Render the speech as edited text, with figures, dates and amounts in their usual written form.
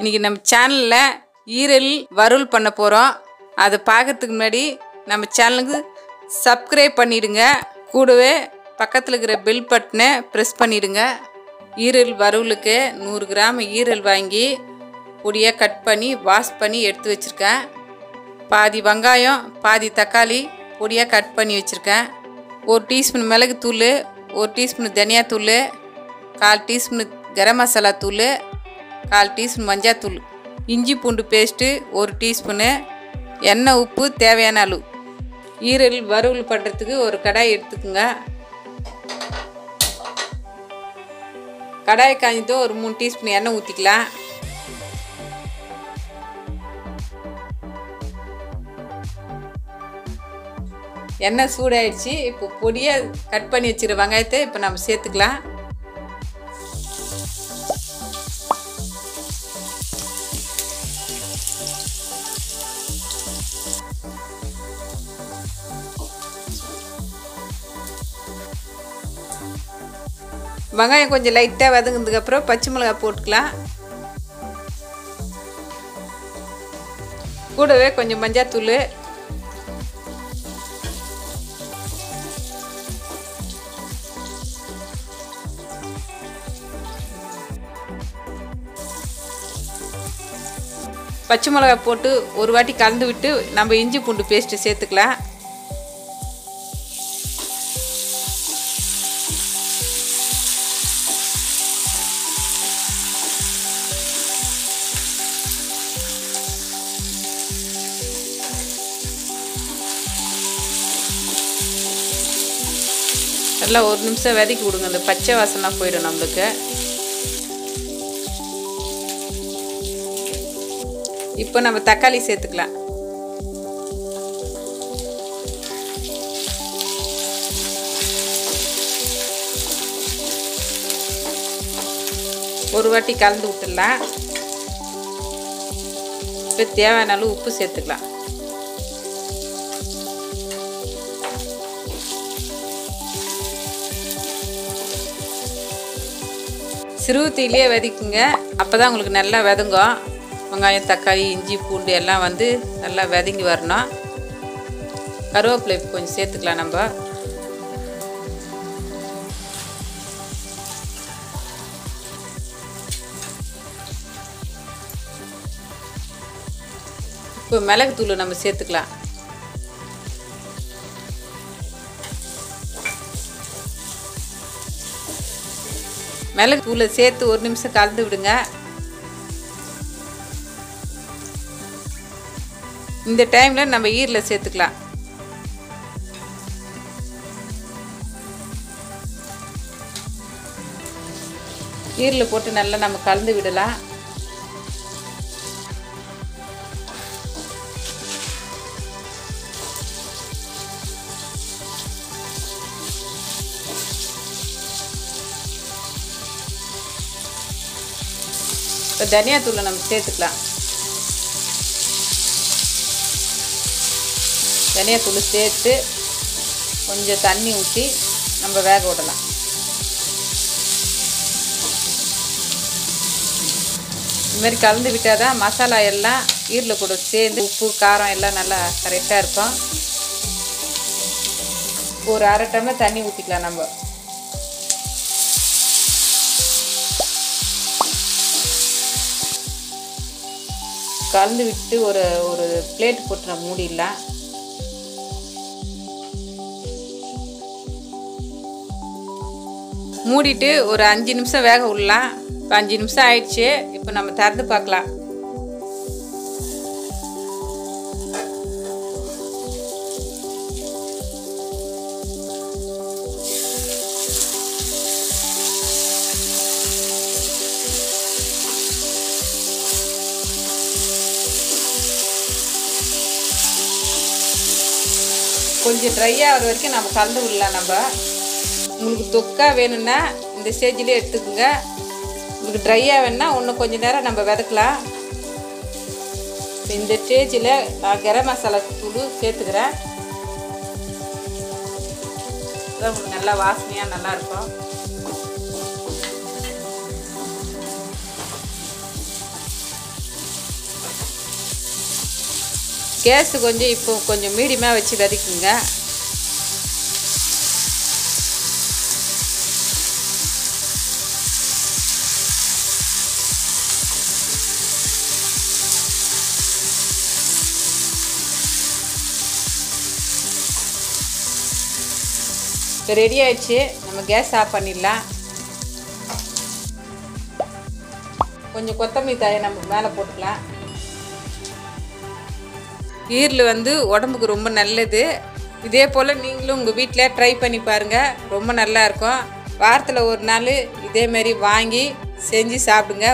இன்னைக்கு நம்ம சேனல்ல ஈரல் வறுவல் பண்ண போறோம். அது பார்க்கிறதுக்கு முன்னாடி நம்ம சேனலுக்கு சப்ஸ்கிரைப் பண்ணிடுங்க. கூடவே பக்கத்துல இருக்கிற பெல் பட்டனை பிரஸ் பண்ணிடுங்க. ஈரல் வறுவலுக்கு 100 கிராம் ஈரல் வாங்கி பொடியாக கட் பண்ணி வாஷ் பண்ணி எடுத்து வச்சுருக்கேன். பாதி வெங்காயம் பாதி தக்காளி பொடியாக கட் பண்ணி வச்சுருக்கேன். 1 டீஸ்பூன் மிளகு தூள், 1 டீஸ்பூன் தனியாத்தூள், 1/4 டீஸ்பூன் கரம் மசாலா தூள், 1/4 டீஸ்பூன் மஞ்சள், இஞ்சி பூண்டு பேஸ்ட்டு 1 டீஸ்பூனு, எண்ணெய் உப்பு தேவையான அளவு. ஈரல் வறுவல் பண்ணுறதுக்கு ஒரு கடாய் எடுத்துக்கோங்க. கடாய் காய்ஞ்சதும் ஒரு 3 டீஸ்பூன் எண்ணெய் ஊற்றிக்கலாம். எண்ணெய் சூடாயிடுச்சு. இப்போ பொடியாக கட் பண்ணி வச்சுருக்க வெங்காயத்தை இப்போ நம்ம சேர்த்துக்கலாம். வெங்காயம் கொஞ்சம் லைட்டாக வதங்கினதுக்கப்புறம் பச்சை மிளகாய் போட்டுக்கலாம். கூடவே கொஞ்சம் மஞ்சள், பச்சை மிளகாய் போட்டு ஒரு வாட்டி கலந்து விட்டு நம்ம இஞ்சி பூண்டு பேஸ்ட்டு சேர்த்துக்கலாம். நல்லா 1 நிமிஷம் வதக்கி விடுங்க. அந்த பச்சை வாசனை போயிடும் நம்மளுக்கு. இப்போ நம்ம தக்காளி சேர்த்துக்கலாம். ஒரு வாட்டி கலந்து விட்டுடலாம். இப்போ தேவையான அளவு உப்பு சேர்த்துக்கலாம். சிறு தீயிலே வதக்குங்க. அப்போ தான் உங்களுக்கு நல்லா வதங்கும். வெங்காயம் தக்காளி இஞ்சி பூண்டு எல்லாம் வந்து நல்லா வதங்கி வரணும். கருவேப்பிலை கொஞ்சம் சேர்த்துக்கலாம். நம்ம இப்போ மிளகு தூள் நம்ம சேர்த்துக்கலாம். மிளகு தூளை சேர்த்து 1 நிமிஷம் கலந்து விடுங்க. இந்த டைமில் நம்ம ஈரலை சேர்த்துக்கலாம். ஈரலை போட்டு நல்லா நம்ம கலந்து விடலாம். இப்போ தனியாத்தூளை நம்ம சேர்த்துக்கலாம். தனியாத்தூள் சேர்த்து கொஞ்சம் தண்ணி ஊற்றி நம்ம வேக விடலாம். இதுமாதிரி கலந்து விட்டால் தான் மசாலா எல்லாம் ஈரல் கூட சேர்ந்து உப்பு காரம் எல்லாம் நல்லா கரெக்டாக இருக்கும். ஒரு 1/2 டம்ளர் தண்ணி ஊற்றிக்கலாம். நம்ம கலந்து விட்டு ஒரு பிளேட் போட்டு நம்ம மூடிடலாம். மூடிட்டு ஒரு 5 நிமிஷம் வேக விடலாம். இப்போ 5 நிமிஷம் ஆயிடுச்சு. இப்போ நம்ம திறந்து பார்க்கலாம். கொஞ்சம் ட்ரை ஆகிற வரைக்கும் நம்ம கலந்து விடலாம். நம்ம உங்களுக்கு தொக்கா வேணும்னா இந்த ஸ்டேஜிலே எடுத்துக்கோங்க. உங்களுக்கு ட்ரையாக வேணுன்னா இன்னும் கொஞ்சம் நேரம் நம்ம வதக்கலாம். இந்த ஸ்டேஜில் நான் கரம் மசாலா தூள் சேர்த்துக்கிறேன். உங்களுக்கு நல்லா வாசனையாக நல்லாயிருக்கும். கேஸு கொஞ்சம் இப்போ கொஞ்சம் மீடியமாக வச்சு வதக்குங்க. இப்போ ரெடி ஆயிடுச்சு. நம்ம கேஸ் ஆஃப் பண்ணிடலாம். கொஞ்சம் கொத்தமல்லி தாயை நம்ம மேலே போட்டுக்கலாம். ஈரல் வந்து உடம்புக்கு ரொம்ப நல்லது. இதே போல் நீங்களும் உங்கள் வீட்டில் ட்ரை பண்ணி பாருங்கள். ரொம்ப நல்லாயிருக்கும். வாரத்தில் ஒரு நாள் இதேமாரி வாங்கி செஞ்சு சாப்பிடுங்க.